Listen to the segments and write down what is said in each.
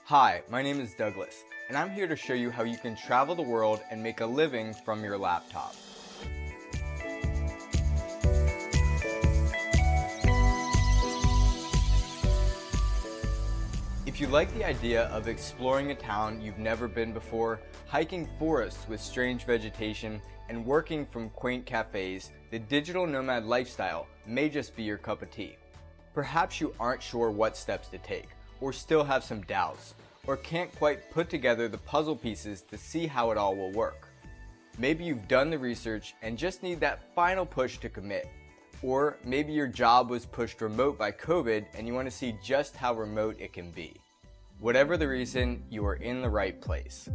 Hi, my name is Douglas, and I'm here to show you how you can travel the world and make a living from your laptop. If you like the idea of exploring a town you've never been before, hiking forests with strange vegetation, and working from quaint cafes, the digital nomad lifestyle may just be your cup of tea. Perhaps you aren't sure what steps to take, or still have some doubts, or can't quite put together the puzzle pieces to see how it all will work. Maybe you've done the research and just need that final push to commit. Or maybe your job was pushed remote by COVID and you want to see just how remote it can be. Whatever the reason, you are in the right place.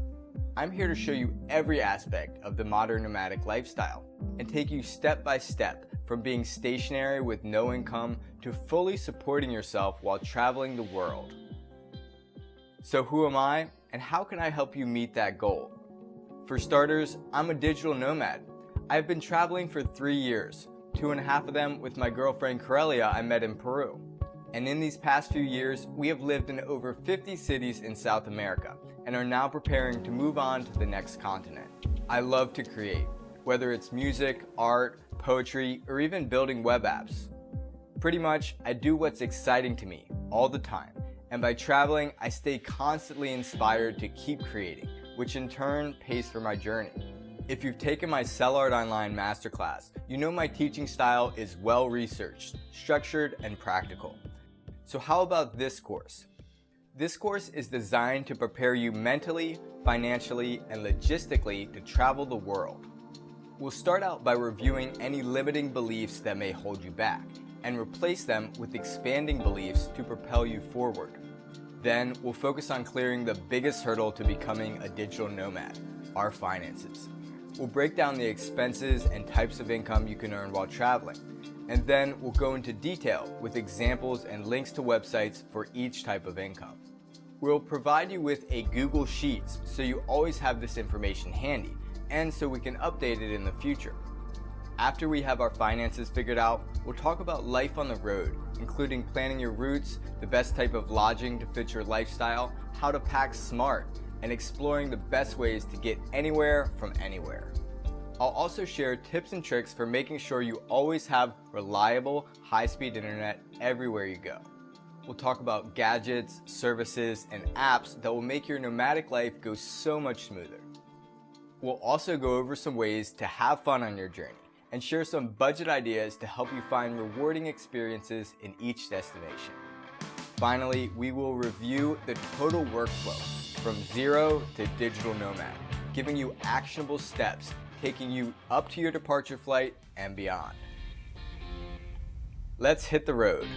I'm here to show you every aspect of the modern nomadic lifestyle and take you step by step from being stationary with no income to fully supporting yourself while traveling the world. So who am I, and how can I help you meet that goal? For starters, I'm a digital nomad. I've been traveling for 3 years, 2.5 of them with my girlfriend Corellia I met in Peru. And in these past few years, we have lived in over 50 cities in South America and are now preparing to move on to the next continent. I love to create, whether it's music, art, poetry, or even building web apps. Pretty much, I do what's exciting to me all the time, and by traveling, I stay constantly inspired to keep creating, which in turn pays for my journey. If you've taken my Sell Art Online Masterclass, you know my teaching style is well-researched, structured, and practical. So how about this course? This course is designed to prepare you mentally, financially, and logistically to travel the world. We'll start out by reviewing any limiting beliefs that may hold you back and replace them with expanding beliefs to propel you forward. Then we'll focus on clearing the biggest hurdle to becoming a digital nomad, our finances. We'll break down the expenses and types of income you can earn while traveling. And then we'll go into detail with examples and links to websites for each type of income. We'll provide you with a Google Sheets so you always have this information handy and so we can update it in the future. After we have our finances figured out, we'll talk about life on the road, including planning your routes, the best type of lodging to fit your lifestyle, how to pack smart, and exploring the best ways to get anywhere from anywhere. I'll also share tips and tricks for making sure you always have reliable, high-speed internet everywhere you go. We'll talk about gadgets, services, and apps that will make your nomadic life go so much smoother. We'll also go over some ways to have fun on your journey and share some budget ideas to help you find rewarding experiences in each destination. Finally, we will review the total workflow from zero to digital nomad, giving you actionable steps, taking you up to your departure flight and beyond. Let's hit the road.